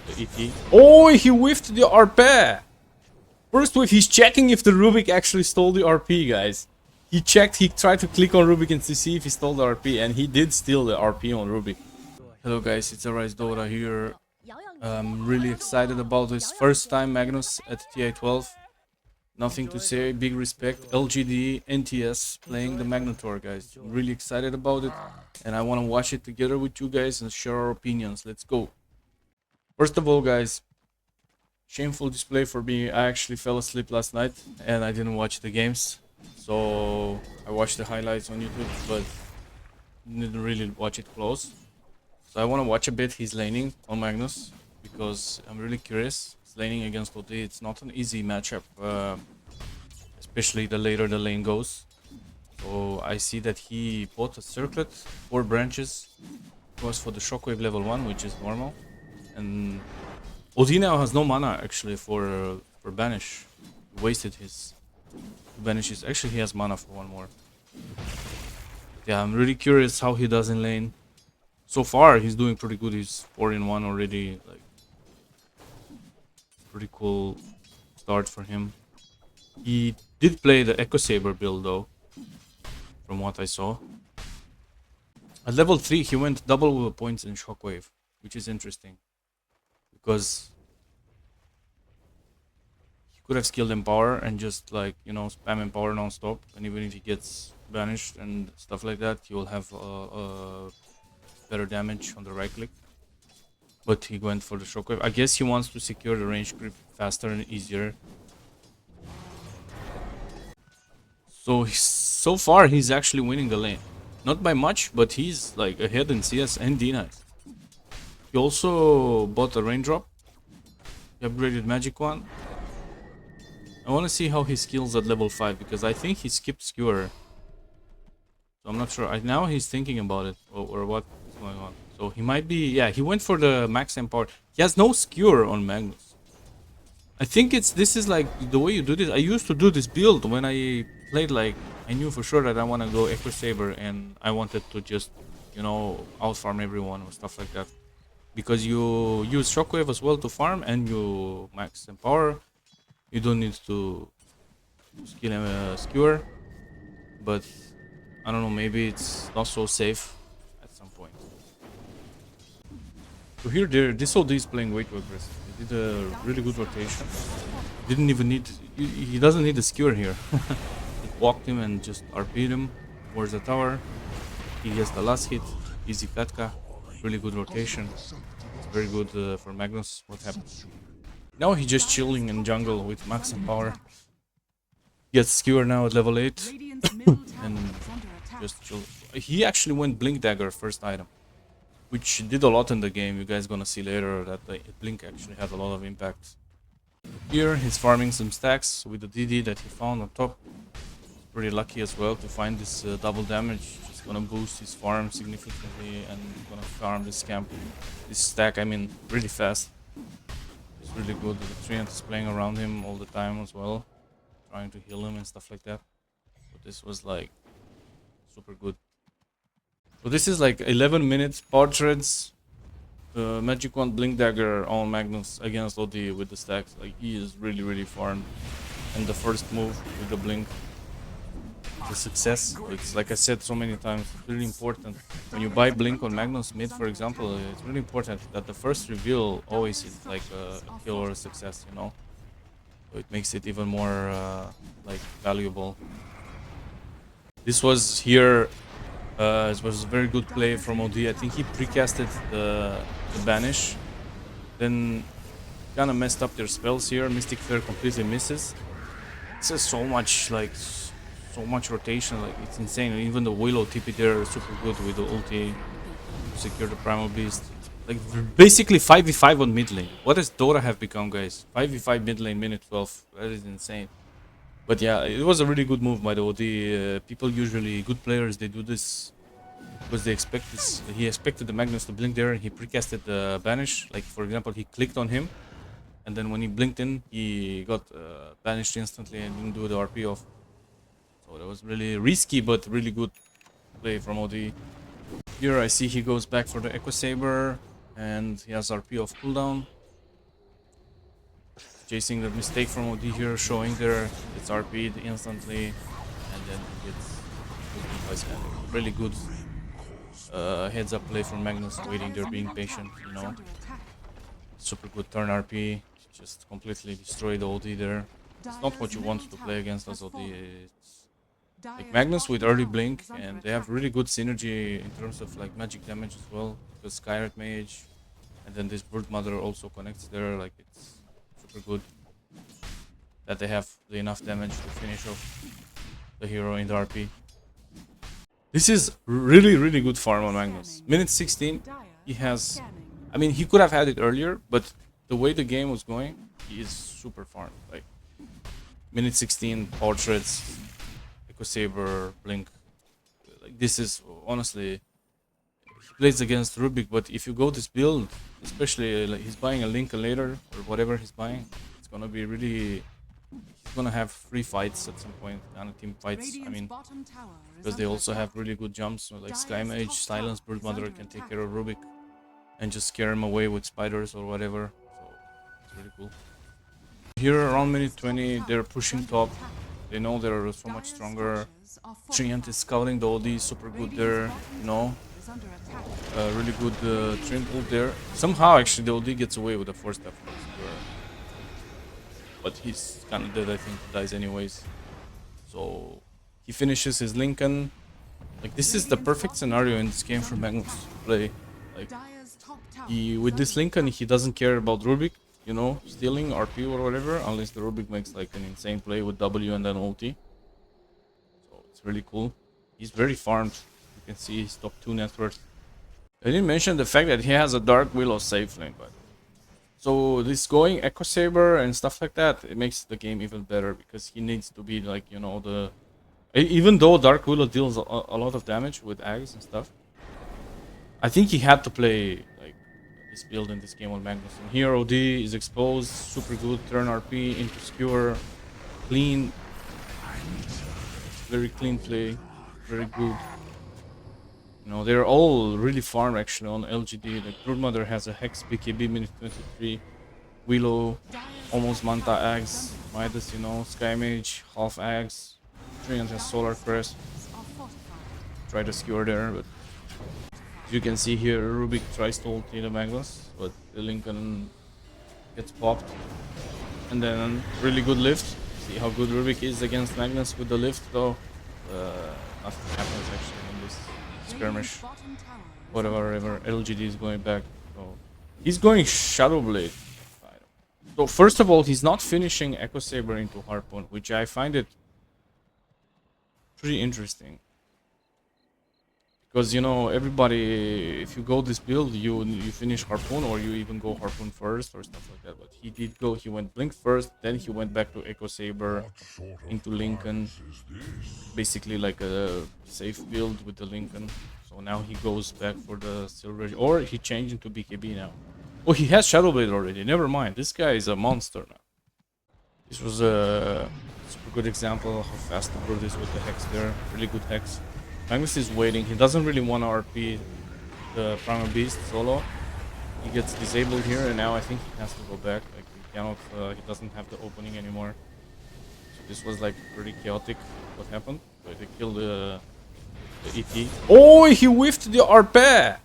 the ET. Oh, he whiffed the RP! First whiff, he's checking if the Rubik actually stole the RP, guys. He checked, he tried to click on Rubik and to see if he stole the RP, and he did steal the RP on Rubik. Hello guys, it's Ar1se here. I'm really excited about this first time Magnus at TI12. Nothing to say, big respect. LGD.NOTHINGTOSAY playing the Magnetor, guys. I'm really excited about it, and I want to watch it together with you guys and share our opinions. Let's go. First of all, guys, shameful display for me. I actually fell asleep last night and I didn't watch the games. So I watched the highlights on YouTube, but didn't really watch it close. So I want to watch a bit his laning on Magnus, because I'm really curious. His laning against OD, it's not an easy matchup, especially the later the lane goes. So I see that he bought a circlet, 4 branches, goes for the shockwave level 1, which is normal. And OD now has no mana actually for banish. He wasted his banishes. Actually, he has mana for 1 more. Yeah, I'm really curious how he does in lane. So far, he's doing pretty good. He's 4-in-1 already. Like, pretty cool start for him. He did play the Echo Saber build though, from what I saw. At level 3, he went double points in Shockwave, which is interesting, because he could have skilled Empower and just, like, you know, spam Empower non-stop, and even if he gets banished and stuff like that, he will have better damage on the right click. But he went for the Shockwave. I guess he wants to secure the range creep faster and easier. So far he's actually winning the lane. Not by much, but he's like ahead in CS and D9. He also bought a raindrop. He upgraded magic one. I want to see how he skills at level 5, because I think he skipped skewer. So I'm not sure. Now he's thinking about it, or what's going on. So he might be, yeah, he went for the max empower. He has no skewer on Magnus. I think this is like the way you do this. I used to do this build when I played, like, I knew for sure that I want to go Echo Saber and I wanted to just, you know, outfarm everyone or stuff like that. Because you use Shockwave as well to farm, and you max empower. You don't need to skill a skewer, but I don't know, maybe it's not so safe at some point. So here, this OD is playing way too aggressive. He did a really good rotation. Didn't even need, he doesn't need the skewer here. It walked him and just RP'd him towards the tower. He gets the last hit, easy Katka, really good rotation. It's very good for Magnus. What happened? Now he's just chilling in jungle with max and power. Gets skewer now at level 8 and just chill. He actually went Blink Dagger first item, which did a lot in the game. You guys gonna see later that the Blink actually had a lot of impact. Here he's farming some stacks with the DD that he found on top. Pretty lucky as well to find this double damage. It's gonna boost his farm significantly and gonna farm this camp, this stack, I mean, really fast. It's really good. The Treant is playing around him all the time as well, trying to heal him and stuff like that. But this was like super good. So this is like 11 minutes power treads. Magic Wand Blink Dagger on Magnus against OD with the stacks. Like, he is really farmed. And the first move with the blink, the success. It's like I said so many times, it's really important. When you buy blink on Magnus mid, for example, it's really important that the first reveal always is like a kill or a success, you know. So it makes it even more like valuable. This was here. It was a very good play from OD. I think he precasted the banish, then kind of messed up their spells here. Mystic Flare completely misses. It's just so much, like, so much rotation, like, it's insane. Even the Willow TP there is super good with the ulti to secure the Primal Beast. Like, basically 5v5 on mid lane. What does Dota have become, guys? 5v5 mid lane, minute 12. That is insane. But yeah, it was a really good move by the OD. People usually, good players, they do this because they expect this. He expected the Magnus to blink there and he precasted the banish. Like, for example, he clicked on him, and then when he blinked in, he got banished instantly and didn't do the RP off. So that was really risky, but really good play from OD. Here I see he goes back for the Echo Saber, and he has RP off cooldown. chasing the mistake from OD here, showing there, it's RP'd instantly, and then he gets ulted by scanning. Really good heads up play from Magnus, waiting there, being patient, you know. Super good turn RP, just completely destroyed the OD there. It's not what you want to play against as OD. It's like Magnus with early blink, and they have really good synergy in terms of like magic damage as well, because Skyred Mage, and then this Brood Mother also connects there. Like, it's super good that they have the enough damage to finish off the hero in the RP. This is really good farm on Magnus. Minute 16, he has, I mean, he could have had it earlier, but the way the game was going, he is super farmed. Like, minute 16, Power Shreds, Echo Saber, Blink. Like, this is honestly, he plays against Rubik, but if you go this build, especially like he's buying a Lincoln later or whatever he's buying, it's gonna be really, he's gonna have free fights at some point, kind of team fights. I mean, because they also have really good jumps, so like Sky Mage, Silence, Brood Mother can take care of Rubik and just scare him away with spiders or whatever. So it's really cool. Here around minute 20, they're pushing top. They know they're so much stronger. Treant is scouting the OD, super good there, you know. Really good Treant ult there. Somehow actually the OD gets away with a 4-step. But he's kind of dead, I think. He dies anyways. So he finishes his Lincoln. Like, this is the perfect scenario in this game for Magnus to play. Like, with this Lincoln, he doesn't care about Rubik, you know, stealing RP or whatever, unless the Rubik makes like an insane play with W and then ulti. So it's really cool. He's very farmed. You can see he's top 2 net worth. I didn't mention the fact that he has a Dark Willow safe lane, by the way. So this going Echo Saber and stuff like that, it makes the game even better, because he needs to be like, you know, the... Even though Dark Willow deals a lot of damage with Ags and stuff, I think he had to play like this build in this game on Magnus. And here OD is exposed, super good, turn RP into skewer, clean, very clean play, very good. You know, they're all really farmed actually on LGD. Like, Brood Mother has a Hex BKB minute 23, Willow, almost Manta Ags, Midas, you know, Sky Mage, half Ags, Treant has Solar Crest. Try to skewer there, but as you can see here, Rubik tries to ulti the Magnus, but the Lincoln gets popped. And then really good lift. See how good Rubik is against Magnus with the lift though. Nothing happens actually in this skirmish. Whatever, LGD is going back. So he's going Shadow Blade. So first of all, he's not finishing Echo Saber into Harpoon, which I find it pretty interesting. Because, you know, everybody, if you go this build, you finish Harpoon, or you even go Harpoon first or stuff like that. But he did go, he went Blink first, then he went back to Echo Saber, into Lincoln. Basically like a safe build with the Lincoln. So now he goes back for the Silver, or he changed into BKB now. Oh, he has Shadow Blade already, never mind. This guy is a monster now. This was a super good example of how fast the bird is with the Hex there. Really good Hex. Magnus is waiting. He doesn't really want to RP the Primal Beast solo. He gets disabled here, and now I think he has to go back. Like, he cannot. He doesn't have the opening anymore. So this was like pretty chaotic. What happened? So they killed the ET. Oh, he whiffed the RP.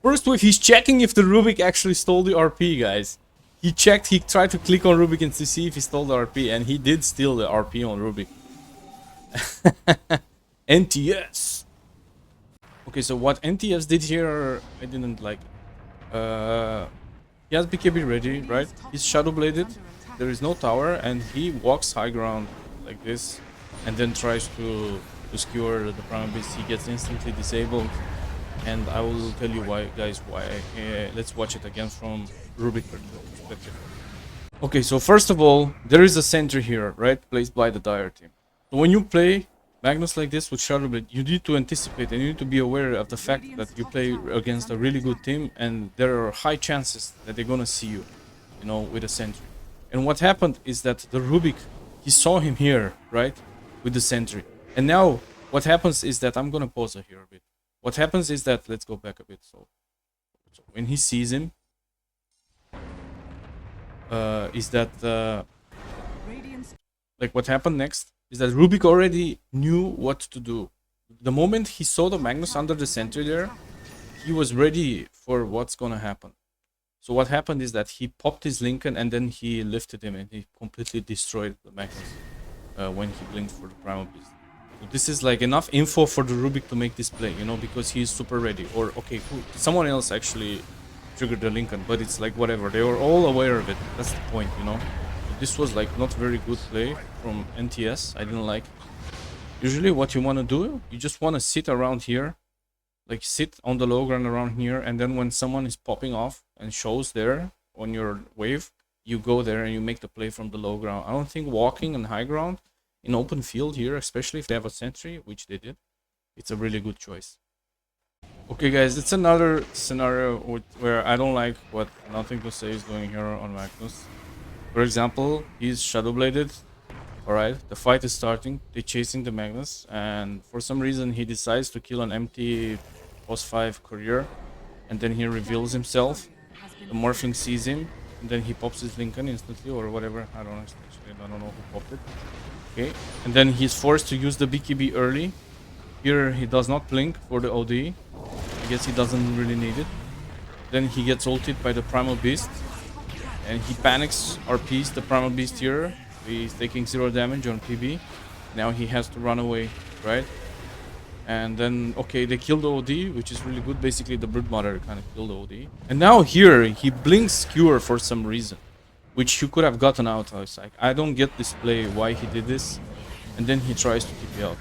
First whiff. He's checking if the Rubik actually stole the RP, guys. He checked. He tried to click on Rubik and to see if he stole the RP, and he did steal the RP on Rubik. NTS. Okay, so what NTS did here, I didn't like. He has BKB ready, right? He's Shadow Bladed. There is no tower, and he walks high ground like this, and then tries to skewer the Primal Beast. He gets instantly disabled, and I will tell you why, guys. Why? Let's watch it again from Rubik perspective. Okay, so first of all, there is a sentry here, right? Placed by the Dire team. So when you play Magnus like this with Shadow Blade, you need to anticipate and you need to be aware of the fact that you play against a really good team, and there are high chances that they're gonna see you, you know, with a sentry. And what happened is that the Rubik, he saw him here, right, with the sentry. And now what happens is that, I'm gonna pause it here a bit. What happens is that, let's go back a bit. So when he sees him, is that like what happened next is that Rubik already knew what to do. The moment he saw the Magnus under the center there, he was ready for what's gonna happen. So what happened is that he popped his Lincoln and then he lifted him and he completely destroyed the Magnus when he blinked for the Primal Beast. So this is like enough info for the Rubik to make this play, you know, because he's super ready. Or okay, someone else actually triggered the Lincoln, but it's like whatever. They were all aware of it. That's the point, you know. So this was like not very good play from NTS. I didn't like it. Usually what you want to do, you just want to sit around here, like sit on the low ground around here, and then when someone is popping off and shows there on your wave, you go there and you make the play from the low ground. I don't think walking on high ground in open field here, especially if they have a sentry, which they did, it's a really good choice. Okay guys, it's another scenario where I don't like what Nothing to Say is doing here on Magnus. For example, he's Shadowbladed. Alright, the fight is starting. They're chasing the Magnus, and for some reason he decides to kill an empty boss 5 courier, and then he reveals himself. The Morphling sees him, and then he pops his Lincoln instantly or whatever. I don't know who popped it. Okay, and then he's forced to use the BKB early. Here he does not blink for the OD. I guess he doesn't really need it. Then he gets ulted by the Primal Beast, and he panics, RPs the Primal Beast here. He's taking 0 damage on PB. Now he has to run away, right? And then, okay, they killed the OD, which is really good. Basically, the Broodmother kind of killed the OD. And now here, he blinks Cure for some reason, which he could have gotten out. I was like, I don't get this play, why he did this. And then he tries to TP out.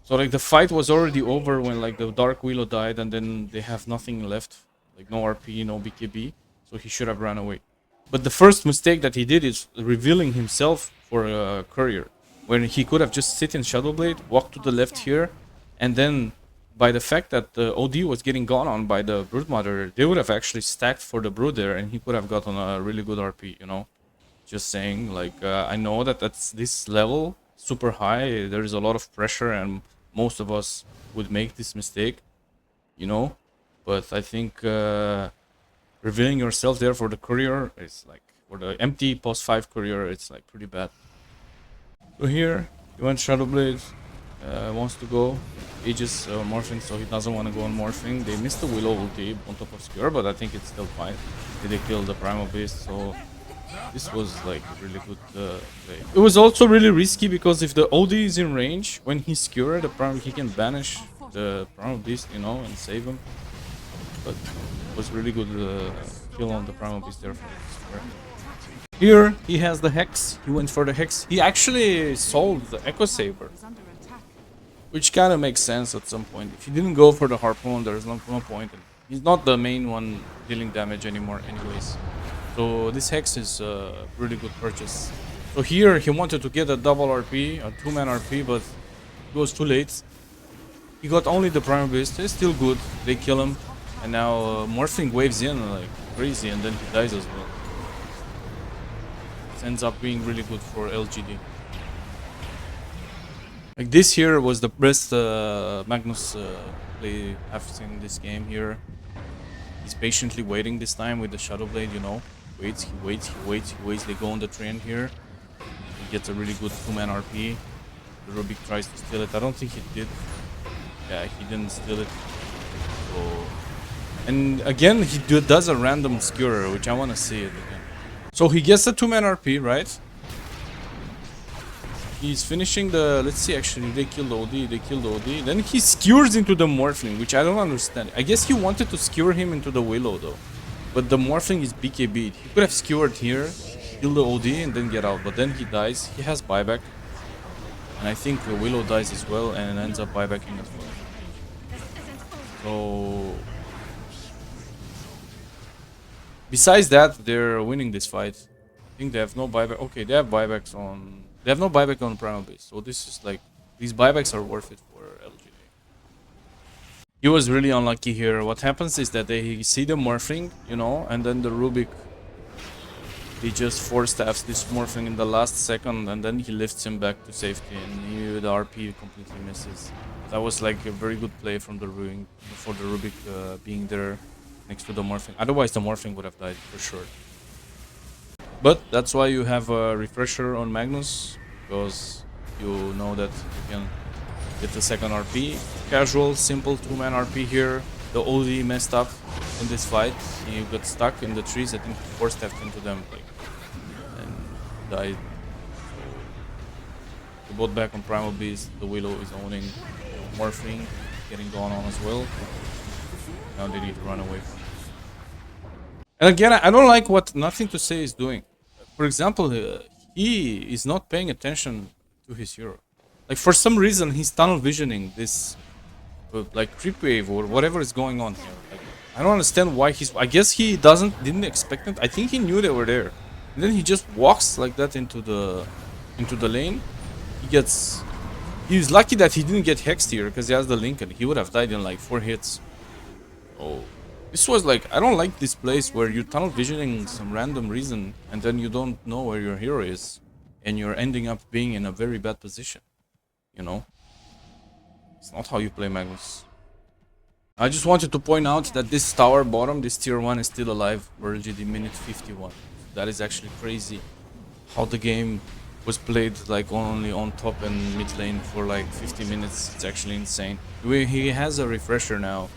So, like, the fight was already over when, like, the Dark Willow died, and then they have nothing left. Like, no RP, no BKB. So he should have run away. But the first mistake that he did is revealing himself for a courier, when he could have just sit in Shadowblade, walk to the left here, and then by the fact that the OD was getting gone on by the Broodmother, they would have actually stacked for the Brood there, and he could have gotten a really good RP, you know? Just saying, like, I know that that's this level, super high, there is a lot of pressure, and most of us would make this mistake, you know? But I think revealing yourself there for the courier is like, for the empty post 5 courier, it's like pretty bad. So here, he went Shadowblade, wants to go Aegis Morphing, so he doesn't want to go on Morphing. They missed the Willow ulti on top of Skewer, but I think it's still fine. They killed the Primal Beast, so this was like a really good play. It was also really risky because if the OD is in range, when he Skewer the Primal, he can banish the Primal Beast, you know, and save him. But it was really good kill on the Primal Beast there for Skewer. Here he has the Hex. He went for the Hex. He actually solved the Echo Saber, which kind of makes sense at some point. If he didn't go for the Harpoon, there's no point. He's not the main one dealing damage anymore anyways. So this Hex is a really good purchase. So here he wanted to get a double RP, a 2-man RP, but it was too late. He got only the Primal Beast. It's still good. They kill him. And now Morphling waves in like crazy, and then he dies as well. It ends up being really good for LGD. Like this here was the best Magnus play I've seen this game here. He's patiently waiting this time with the Shadowblade, you know. He waits. They go on the train here. He gets a really good 2-man RP. The Rubik tries to steal it. I don't think he did. Yeah, he didn't steal it. So... And again, he does a random Skewer, which I want to see it again. So he gets the 2-man RP, right? He's finishing the... Let's see, actually, they killed OD. Then he skewers into the Morphling, which I don't understand. I guess he wanted to skewer him into the Willow, though. But the Morphling is BKB'd. He could have skewered here, kill the OD, and then get out. But then he dies. He has buyback. And I think Willow dies as well, and ends up buybacking as well. So... Besides that, they're winning this fight. I think they have no buyback. Okay, they have buybacks on... They have no buyback on Primal Beast. So this is like... These buybacks are worth it for LGD. He was really unlucky here. What happens is that they see the Morphling, you know, and then the Rubik... He just 4-staffs this Morphling in the last second, and then he lifts him back to safety, and the RP completely misses. That was like a very good play from the Rubik, for the Rubik being there next to the Morphling. Otherwise the Morphling would have died for sure. But that's why you have a refresher on Magnus, because you know that you can get the second RP. Casual, simple 2-man RP here. The OD messed up in this fight. He got stuck in the trees. I think he force stepped into them like and died. So the bot back on Primal Beast. The Willow is owning Morphling, getting gone on as well. Now they need to run away from this. And again, I don't like what Nothing to Say is doing. For example, he is not paying attention to his hero. Like for some reason, he's tunnel visioning this, like creep wave or whatever is going on here. Like, I don't understand why he's. I guess he didn't expect it. I think he knew they were there, and then he just walks like that into the lane. He gets. He's lucky that he didn't get hexed here because he has the Lincoln. He would have died in like 4 hits. Oh. This was like, I don't like this place where you're tunnel visioning some random reason and then you don't know where your hero is and you're ending up being in a very bad position. You know? It's not how you play Magnus. I just wanted to point out that this tower bottom, this tier 1 is still alive for LGD minute 51. That is actually crazy. How the game was played like only on top and mid lane for like 50 minutes. It's actually insane. He has a refresher now.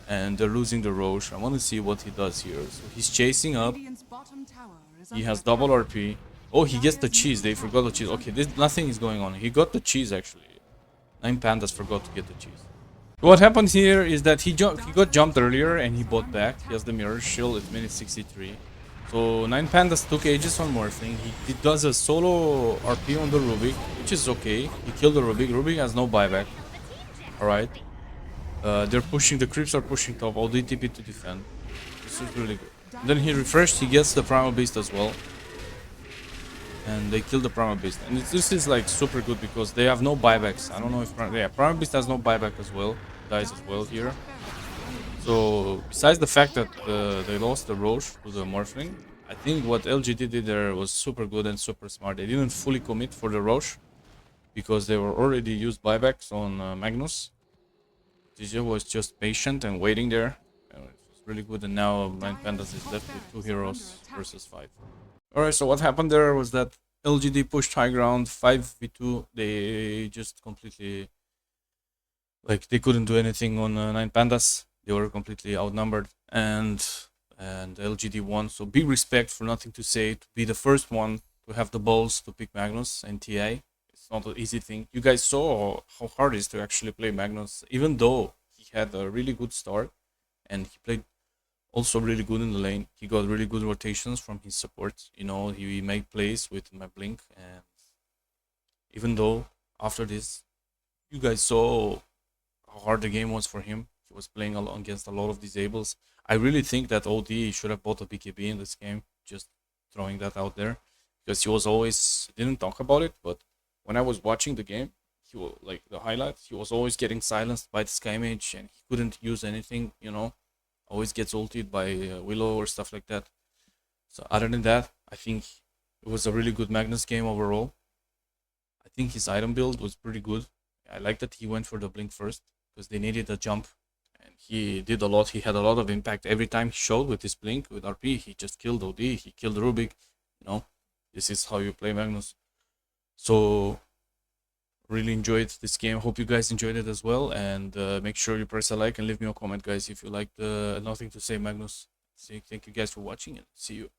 And they're losing the Roche. I want to see what he does here. So he's chasing up. He has double RP. Oh, he gets the cheese. They forgot the cheese. Okay, nothing is going on. He got the cheese actually. 9 Pandas forgot to get the cheese. What happened here is that he got jumped earlier and he bought back. He has the mirror shield at minute 63. So 9 Pandas took ages on Morphling. He does a solo RP on the Rubik, which is okay. He killed the Rubik. Rubik has no buyback. Alright. They're pushing, the creeps are pushing top, all DTP to defend. This is really good. Then he refreshed, he gets the Primal Beast as well. And they kill the Primal Beast. And this is like super good because they have no buybacks. I don't know if... Yeah, Primal Beast has no buyback as well. Dies as well here. So, besides the fact that they lost the Roche to the Morphling, I think what LGD did there was super good and super smart. They didn't fully commit for the Roche because they were already used buybacks on Magnus. DJ was just patient and waiting there. It was really good, and now 9 Pandas is left with 2 heroes versus 5. Alright, so what happened there was that LGD pushed high ground 5v2. They just completely... Like, they couldn't do anything on 9 Pandas. They were completely outnumbered, and LGD won. So big respect for Nothing to Say to be the first one to have the balls to pick Magnus and TI. It's not an easy thing. You guys saw how hard it is to actually play Magnus, even though he had a really good start and he played also really good in the lane. He got really good rotations from his support. You know, he made plays with my blink, and even though after this, you guys saw how hard the game was for him. He was playing against a lot of disables. I really think that OD should have bought a BKB in this game. Just throwing that out there, because he was always, didn't talk about it, but when I was watching the game, he was like the highlights, he was always getting silenced by the Sky Mage and he couldn't use anything, you know. Always gets ulted by Willow or stuff like that. So other than that, I think it was a really good Magnus game overall. I think his item build was pretty good. I like that he went for the blink first because they needed a jump. And he did a lot. He had a lot of impact every time he showed with his blink, with RP. He just killed OD, he killed Rubik. You know, this is how you play Magnus. So really enjoyed this game. Hope you guys enjoyed it as well, and make sure you press a like and leave me a comment, guys, if you liked Nothing to Say Magnus. Thank you guys for watching, and see you.